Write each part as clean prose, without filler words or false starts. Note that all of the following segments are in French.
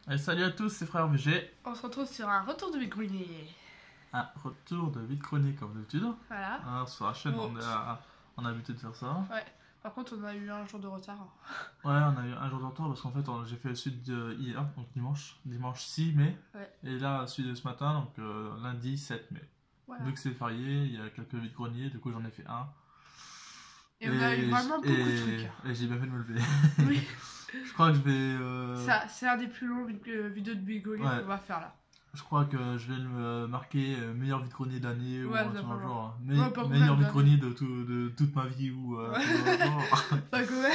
Allez, salut à tous, c'est Frère VG. On se retrouve sur un retour de Vide-Grenier. Un retour de Vide-Grenier comme d'habitude. Voilà. Sur la chaîne, Bon. on a l'habitude de faire ça. Ouais. Par contre, on a eu un jour de retard. Ouais, on a eu un jour de retard parce qu'en fait, j'ai fait celui de hier, donc dimanche 6 mai. Ouais. Et là, celui de ce matin, donc lundi 7 mai. Voilà. Vu que c'est férié, il y a quelques Vide-Greniers, du coup j'en ai fait un. Et on a eu vraiment beaucoup de trucs. Et j'ai bien fait de me lever. Oui. Je crois que je vais. C'est un des plus longs vidéos de Vide-Grenier qu'on va faire là. Je crois que je vais me marquer meilleur vide-grenier d'année ou un truc dans le genre. Meilleur vide-grenier de toute ma vie ou Pas quoi.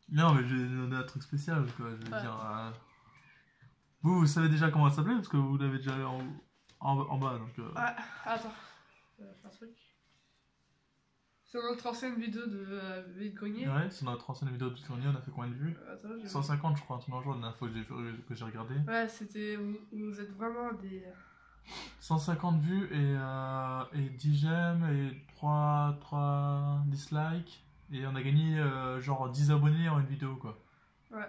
Non, mais je vais donner un truc spécial quoi. Je vais dire. Vous savez déjà comment ça s'appelait parce que vous l'avez déjà en bas donc. Ouais, attends. Un truc. Sur notre ancienne vidéo de Vide-Grenier. Ouais, sur notre ancienne vidéo de Vide-Grenier, on a fait combien de vues? Attends, 150 je crois, un truc dans le genre, la dernière fois que j'ai regardé. Ouais, c'était. Vous êtes vraiment des. 150 vues et 10 j'aime et 3 dislikes. Et on a gagné genre 10 abonnés en une vidéo quoi. Ouais.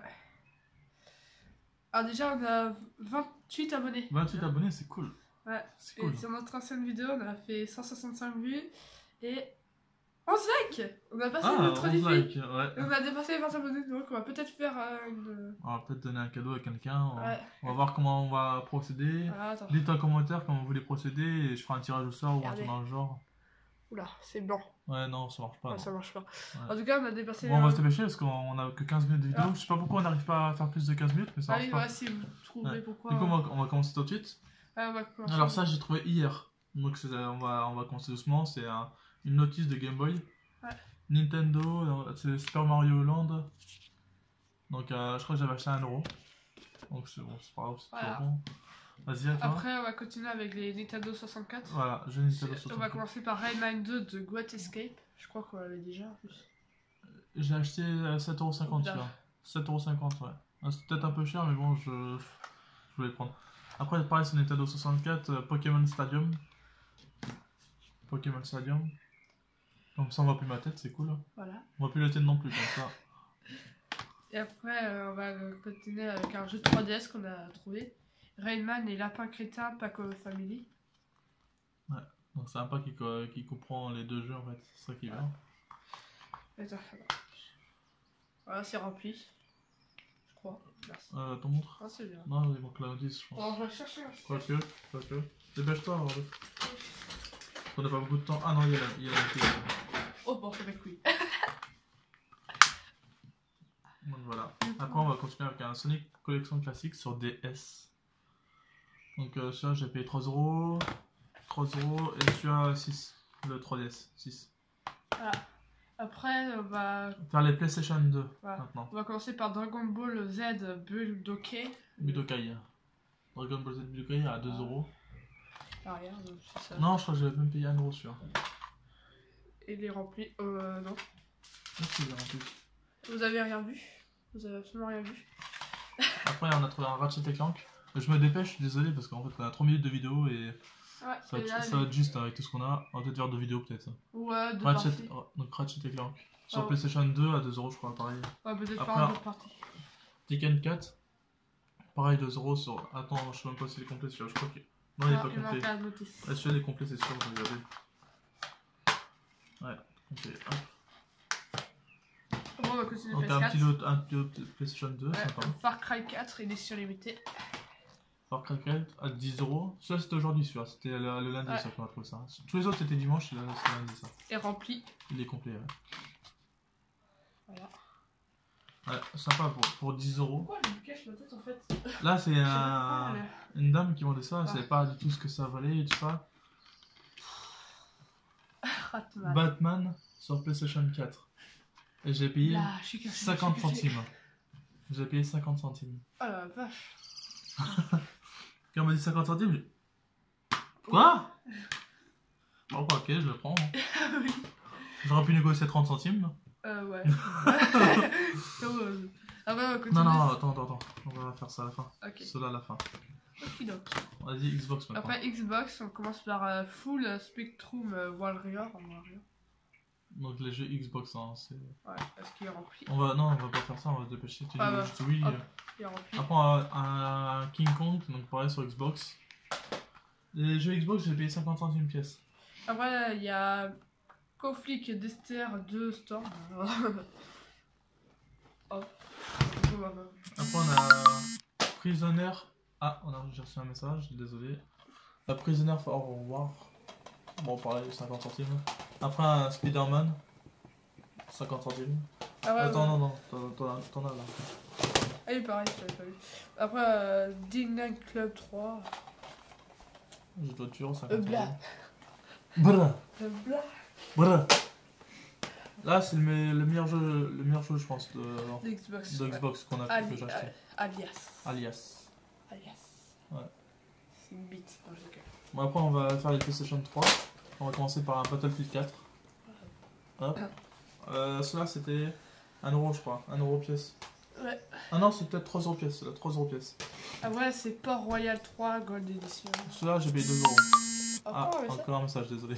Alors déjà on a 28 abonnés. 28 abonnés, c'est cool. Ouais. C'est cool. Et sur notre ancienne vidéo on a fait 165 vues et 11 likes. On a passé notre défi. Likes, ouais. Et on a dépassé les 20 abonnés, donc on va peut-être faire une... On va peut-être donner un cadeau à quelqu'un. Ouais. On va voir comment on va procéder. Voilà, dites en commentaire comment vous voulez procéder et je ferai un tirage au sort ou un truc dans le genre. Oula, c'est blanc. Ouais, non, ça marche pas. Ouais, ça marche pas. Ouais. En tout cas, on a dépassé... Bon, on va se dépêcher parce qu'on a que 15 minutes de vidéo. Je sais pas pourquoi on n'arrive pas à faire plus de 15 minutes, mais ça marche pas. Ouais, si vous trouvez pourquoi... Du coup, on va commencer tout de suite. On va commencer. Alors ça, j'ai trouvé hier. Donc on va commencer doucement. C'est une notice de Game Boy. Ouais. Nintendo, c'est Super Mario Land. Donc je crois que j'avais acheté à 1€. Donc c'est bon, c'est pas grave, c'est toujours bon. Vas-y, à toi. Après, on va continuer avec les Nintendo 64. Voilà, jeu Nintendo 64. On va commencer par Rayman 2 de Great Escape. Je crois qu'on l'avait déjà en plus. J'ai acheté à 7,50€ celui-là. 7,50€, ouais. C'est peut-être un peu cher, mais bon, je voulais le prendre. Après, pareil sur Nintendo 64, Pokémon Stadium. Pokémon Stadium. Comme ça, on voit plus ma tête, c'est cool. Voilà. On voit plus la tienne non plus, comme ça. Et après, on va continuer avec un jeu 3DS qu'on a trouvé. Rayman et Lapin Crétin Paco Family. Ouais, donc c'est un pack qui comprend les deux jeux en fait, c'est ça qui est bien. Attends, voilà, c'est rempli. Je crois. Merci. T'en montres? Ah, c'est bien. Non, il manque la notice, je pense. Alors, je vais chercher un Quoique. Dépêche-toi, Robert. On n'a pas beaucoup de temps. Ah non, il y a la notice. Oh, bon, c'est mes couilles. Donc voilà. Après, on va continuer avec un Sonic Collection classique sur DS. Donc celui-là, j'ai payé 3€. 3€ et celui-là 6. Le 3DS, 6. Voilà. Après, on va faire les PlayStation 2 maintenant. On va commencer par Dragon Ball Z Budokai. Budokai. Dragon Ball Z Budokai à 2€. Ah, regarde, c'est ça. Non, je crois que j'avais même payé 1€ celui-là. Et il est rempli. Non. Qu'est-ce qu'il est rempli? Vous avez rien vu? Vous avez absolument rien vu. Après, on a trouvé un Ratchet & Clank. Je me dépêche, je suis désolé parce qu'en fait, on a 3 minutes de vidéo et ça va être juste avec tout ce qu'on a. On va peut-être faire 2 vidéos peut-être. Ouais, 2 parties. Donc Ratchet & Clank. Sur PlayStation 2 à 2€, je crois, pareil. Ouais, peut-être faire 2 parties. Tekken 4. Pareil, 2€ sur. Attends, je sais même pas s'il est complet celui-là. Je crois que. Non, il est pas complet. Celui-là est complet, c'est sûr, je vais regarder. Ouais, complet. Hop. Bon, on va continuer donc PS4. un petit autre PlayStation 2, ouais, sympa. Far Cry 4, édition limitée. Far Cry 4 à 10€. Ça c'était aujourd'hui celui-là, c'était le lundi ça qu'on a trouvé ça. Tous les autres c'était dimanche, c'était lundi ça. Et rempli. Il est complet, ouais. Voilà. Ouais, sympa pour 10€. Pourquoi je me cache la tête en fait? Là c'est une dame qui vendait ça, elle savait pas du tout ce que ça valait et tout ça. Batman sur PlayStation 4. Et j'ai payé 50 centimes. J'ai payé 50 centimes. Oh la vache. Quand on m'a dit 50 centimes, j'ai... Quoi? Bon, ok, je le prends. Oui. J'aurais pu négocier 30 centimes. Ouais. Ah bah, non, attends. On va faire ça à la fin. Ok. Cela à la fin. Ok, donc. Vas-y, Xbox maintenant. Après Xbox, on commence par Full Spectrum Warrior. Donc les jeux Xbox, hein, c'est... Ouais, est-ce qu'il est rempli? Non, on va pas faire ça, on va se dépêcher. Tu dis Ouais, juste oui. hop. Il est rempli. Après, on a un King Kong, donc pareil sur Xbox. Les jeux Xbox, j'ai payé 50 centimes pièce. Après, il y a Conflict d'Esther 2 Storm. Hop. Après, on a Prisoner. Ah, j'ai reçu un message, désolé. La Prisoner for War. Bon, pareil, 50 centimes. Après, un Spider-Man. 50 centimes. Ah ouais, Attends, ouais. non, t'en as là. Ah oui, pareil, je l'avais pas vu. Après, Ding Club 3. J'ai de voiture, 50 Blah. centimes. Blah. Blah. Blah. Là, c'est le meilleur jeu, je pense, de Xbox. Xbox qu'on a que j'ai acheté. Alias. Ouais. C'est une bite. Non, je déconne. Bon, après, on va faire les PlayStation 3. On va commencer par un Battlefield 4. Hop. Celui-là, c'était 1€, je crois. 1€ pièce. Ouais. Ah non, c'est peut-être 3€ pièce. Celui-là, 3€ pièce. Ah ouais, c'est Port Royal 3 Gold Edition. Celui-là, j'ai payé 2€. Ah, Encore, mais ça encore un message, désolé.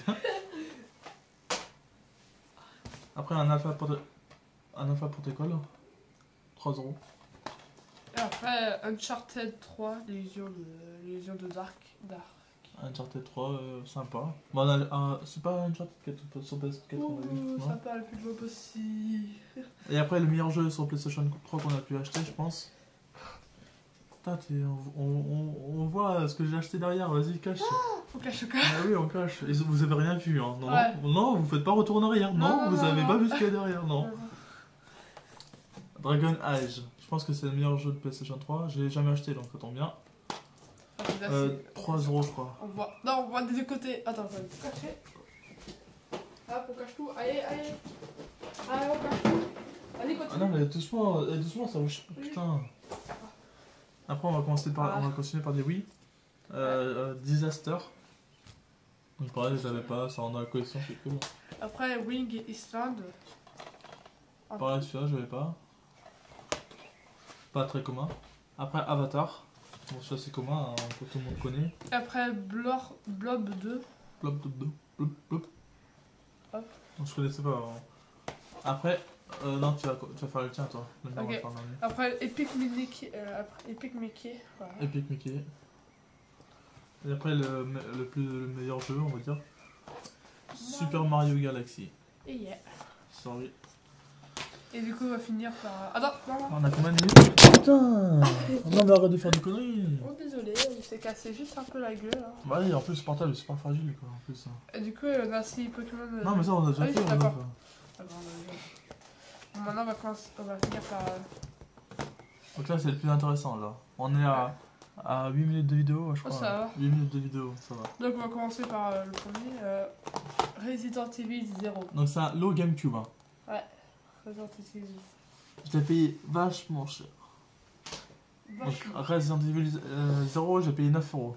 Après, un Alpha Protocol. 3€. Et après, Uncharted 3, l'illusion de Dark. Uncharted 3, sympa. Bon, c'est pas Uncharted 4 sur PS4 qu'on a vu, Ouh, non? sympa, le plus de possible. Et après, le meilleur jeu sur PlayStation 3 qu'on a pu acheter, je pense. Putain, on voit ce que j'ai acheté derrière, vas-y, cache. On cache. Ah oui, on cache. Et vous avez rien vu, hein. Non, Ouais. non, vous faites pas retour en arrière. Non, vous avez pas non. vu ce qu'il y a derrière, non. Dragon Age. Je pense que c'est le meilleur jeu de PlayStation 3. Je l'ai jamais acheté, donc ça tombe bien. 3€, je crois. On voit des deux côtés. Attends, on va tout cacher. Hop, on cache tout. Allez. Allez, on cache tout. Allez, continue. Ah non, mais doucement, ça bouge. Putain. Après, on va continuer par des oui. Disaster. Donc pareil, je l'avais pas, ça en a la collection, c'est cool. Après, Wing Island. Pareil, celui-là, je l'avais pas. Pas très commun. Après, Avatar. Bon, ça c'est commun, hein, que tout le monde connaît. Après, Blob 2. Blop. Hop. Donc, je connaissais pas. Hein. Après, non, tu vas faire le tien, toi. Le mien, on va faire le mien. Après, Epic Mickey. Voilà. Epic Mickey. Et après, le meilleur jeu, on va dire. Super Mario Galaxy. Et yeah. Sorry. Et du coup, on va finir par. Attends, non. On a combien de minutes? Putain. Non, mais arrête de faire des conneries. Oh, désolé, il s'est cassé juste un peu la gueule. Hein. Bah oui, en plus, ce portable est super fragile, quoi. En plus, Et du coup, on a 6 Pokémon. Non, mais ça, on a déjà Ah oui, fait. d'accord. Bon, maintenant, on va finir par. Donc là, c'est le plus intéressant, là. On est à 8 minutes de vidéo, je crois. ça va. 8 minutes de vidéo, ça va. Donc, on va commencer par le premier. Resident Evil 0. Donc c'est un low GameCube. Hein. Ouais, Resident Evil. Je l'ai payé vachement cher. Donc Resident Evil 0, j'ai payé 9€.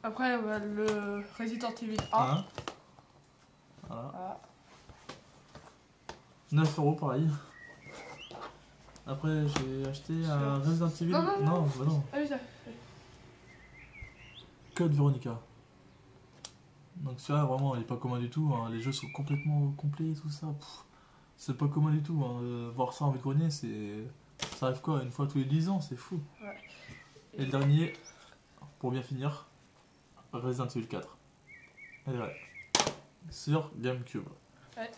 Après, on a le Resident Evil 1. Hein, voilà. 9€, pareil. Après, j'ai acheté un Resident Evil. Non, bah non. Ah oui, ça. Code Veronica. Donc celui-là, vraiment, il est pas commun du tout. Hein. Les jeux sont complètement complets, tout ça. C'est pas commun du tout. Hein. Voir ça en grenier, c'est. Ça arrive quoi? Une fois tous les 10 ans, c'est fou. Ouais. Et le dernier, pour bien finir, Resident Evil 4. Et ouais. Sur GameCube. Ouais.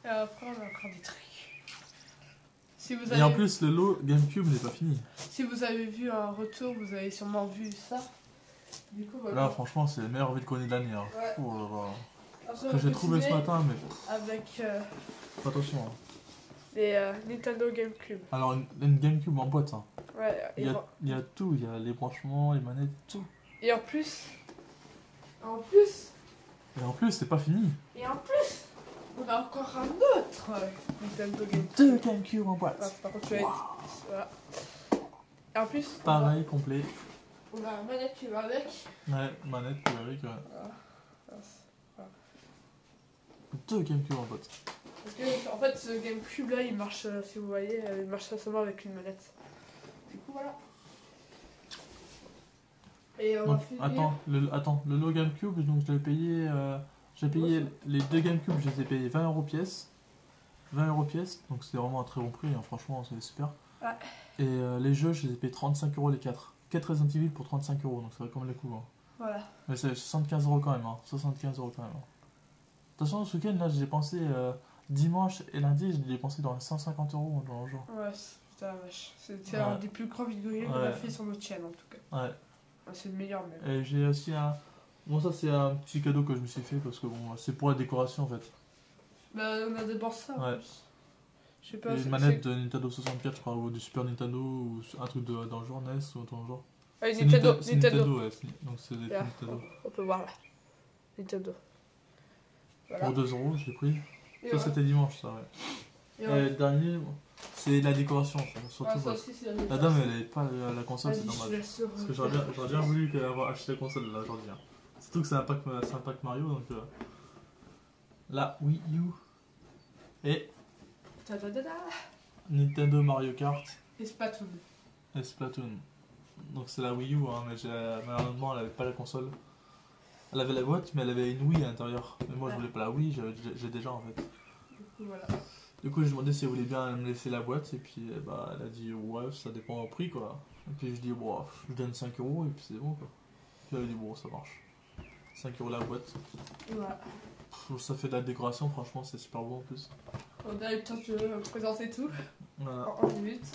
Et après, on a encore des trucs. Si vous Et en plus, le lot GameCube n'est pas fini. Si vous avez vu un retour, vous avez sûrement vu ça. Du coup, voilà. Là, franchement, c'est le meilleur vide-grenier de l'année. Hein. Ouais. Oh là là. Après, Que j'ai trouvé ce matin, mais avec fais attention. Hein. les Nintendo GameCube. Alors, une GameCube en boîte. Hein. Ouais, Il y a tout, il y a les branchements, les manettes, tout. Et en plus, Et en plus, c'est pas fini. on a encore un autre Nintendo GameCube. 2 GameCube en boîte. Ah, par contre, tu vas être... Voilà. Et en plus, Pareil, complet. on a un manette qui va avec. Ouais, manette, avec, ouais. Voilà. 2 GameCube en boîte. Parce que, en fait, ce GameCube là, il marche, si vous voyez, il marche seulement avec une manette. Du coup, voilà. Et on Donc, va finir. attends, le lot GameCube, donc je l'avais payé J'ai payé les deux GameCube, je les ai payés 20 € pièce. 20 € pièce, donc c'était vraiment un très bon prix, hein, franchement, c'est super. Ouais. Et les jeux, je les ai payés 35 € les 4. 4 Resident Evil pour 35 €, donc ça va comme le coup. Hein. Voilà. Mais c'est 75 € quand même, hein. 75 € quand même. Hein. De toute façon, ce week-end, là, j'ai dépensé dimanche et lundi, j'ai dépensé dans les 150 € dans le genre. Ouais, putain la vache. C'était un des plus grands vidéos qu'on a fait sur notre chaîne en tout cas. Ouais. C'est le meilleur même. Et j'ai aussi un. Bon, ça, c'est un petit cadeau que je me suis fait parce que bon, c'est pour la décoration en fait. Bah, on a d'abord ça en Ouais. plus. Je sais pas. Une manette de Nintendo 64, je crois, ou du Super Nintendo, ou un truc dans le genre NES ou dans le genre. Ah, C'est Nintendo. c'est Nintendo, ouais. Donc c'est des Là, Nintendo. on peut voir là. Nintendo. Voilà. Pour 2 € j'ai pris. Et Ça, ouais. c'était dimanche, ça, ouais. Et Et ouais. le dernier, bon, c'est la décoration, ça, surtout. Ah, ça parce- aussi, c'est La dame, elle n'avait pas la console, c'est Vas-y, je dommage. laisse sur- Parce que j'aurais bien voulu qu'elle ait acheté la console là aujourd'hui. Hein. Surtout que c'est un pack Mario, donc. La Wii U. Et Ta-da-da-da. Nintendo Mario Kart Et Splatoon. et Splatoon. Donc c'est la Wii U, hein, mais malheureusement elle avait pas la console. Elle avait la boîte, mais elle avait une Wii à l'intérieur. Mais moi je Ouais. voulais pas la Wii, j'ai déjà en fait. Du coup, voilà. Du coup, je demandais si elle voulait bien me laisser la boîte, et puis bah, elle a dit ouais, ça dépend au prix quoi. Et puis je dis bon, je donne 5 €, et puis c'est bon quoi. Puis elle a dit bon, ça marche. 5 € la boîte. Et voilà. Ça fait de la décoration, franchement, c'est super bon en plus. On a eu le temps de présenter tout Voilà. en 1 minute.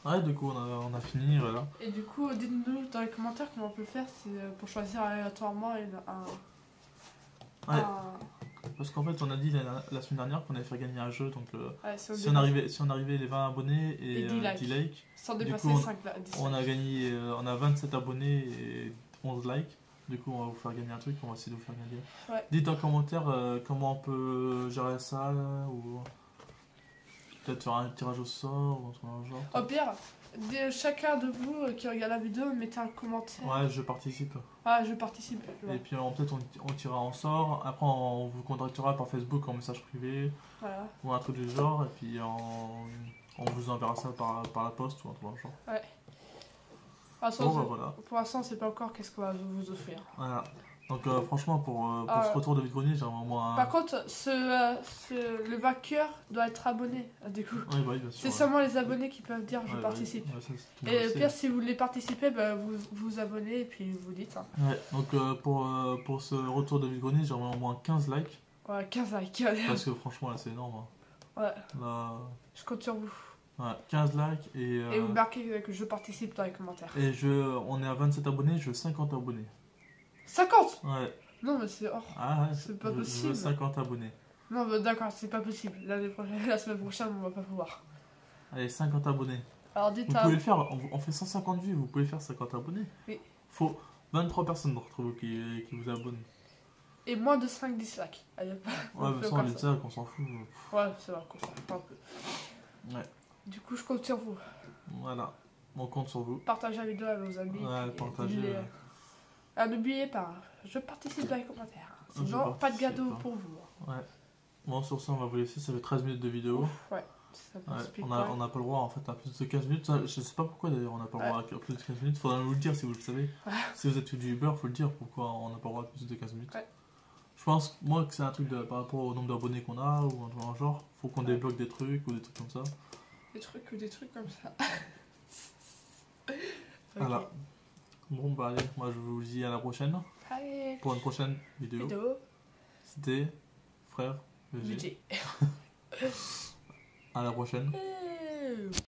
Ouais, du coup, on a fini, voilà. Et du coup, dites-nous dans les commentaires comment on peut faire pour choisir aléatoirement Ouais. Parce qu'en fait, on a dit la semaine dernière qu'on allait faire gagner un jeu, donc ouais, si on arrivait les 20 abonnés et 10 likes. 10 likes, sans du dépasser coup, 5 10 on a gagné, on a 27 abonnés et 11 likes. Du coup, on va vous faire gagner un truc, on va essayer de vous faire gagner. Ouais. Dites en commentaire comment on peut gérer ça, là, ou peut-être faire un tirage au sort, ou un truc dans le genre. Au pire, chacun de vous qui regarde la vidéo, mettez un commentaire. Ouais, je participe. Ah, je participe. Et puis peut-être on tirera en sort. Après, on vous contactera par Facebook en message privé Voilà. ou un truc du genre. Et puis on vous enverra ça par la poste ou un truc dans le genre. Ouais. Pour Bon, bah, voilà. l'instant, on sait pas encore qu'est-ce qu'on va vous offrir. Voilà. Donc franchement, pour Ah, ce retour de vide-grenier, j'aimerais au moins. Par contre, le vaqueur doit être abonné, du coup. Oui, bah, oui, bien sûr. C'est ouais. seulement les abonnés qui peuvent dire je Ouais, participe. ouais, ça, c'est tout le Et monde au sait. pire, si vous voulez participer, bah, vous vous abonnez et puis vous dites. Hein. Ouais, donc pour ce retour de vide-grenier, j'aimerais au moins 15 likes. Ouais, 15 likes. Parce que franchement, là, c'est énorme. Hein. Ouais, Là, je compte sur vous. ouais, 15 likes Et vous marquez que je participe dans les commentaires. et on est à 27 abonnés, je veux 50 abonnés. 50 Ouais. Non, mais c'est hors. Ah, ouais, C'est pas je veux possible. 50 abonnés. Non, bah, d'accord, c'est pas possible. L'année prochaine, la semaine prochaine, on va pas pouvoir. Allez, 50 abonnés. Alors dites Vous à. pouvez le faire, on fait 150 vues, vous pouvez faire 50 abonnés. Oui. Faut 23 personnes d'entre vous qui vous abonnent. Et moins de 5 dislikes. Allez, Ouais, on mais fait ça, on comme est ça, qu'on s'en fout. Ouais, c'est vrai qu'on s'en fout un peu. Ouais, Du coup, je compte sur vous. voilà. On compte sur vous. Partagez la vidéo à vos amis. Ouais, puis, partagez. dites-les. Ah, n'oubliez pas, je participe dans les commentaires. Je Sinon, pas de gâteau participe. pour vous. Ouais. Bon, sur ça, on va vous laisser. Ça fait 13 minutes de vidéo. Ouf, ouais. Ça Ouais, m'explique on pas. n'a pas le droit en fait à plus de 15 minutes. Ça, je sais pas pourquoi d'ailleurs on n'a pas le droit à plus de 15 minutes. Faudra nous le dire si vous le savez. Ouais. Si vous êtes youtubeur, faut le dire pourquoi on n'a pas le droit à plus de 15 minutes. Ouais. Je pense, moi, que c'est un truc par rapport au nombre d'abonnés qu'on a ou un truc dans le genre. Faut qu'on débloque des trucs ou des trucs comme ça. Des trucs comme ça. Ok. Voilà. Bon, bah allez, moi je vous dis à la prochaine Allez, pour une prochaine vidéo. vidéo. C'était Frère VG. Budget. À la prochaine.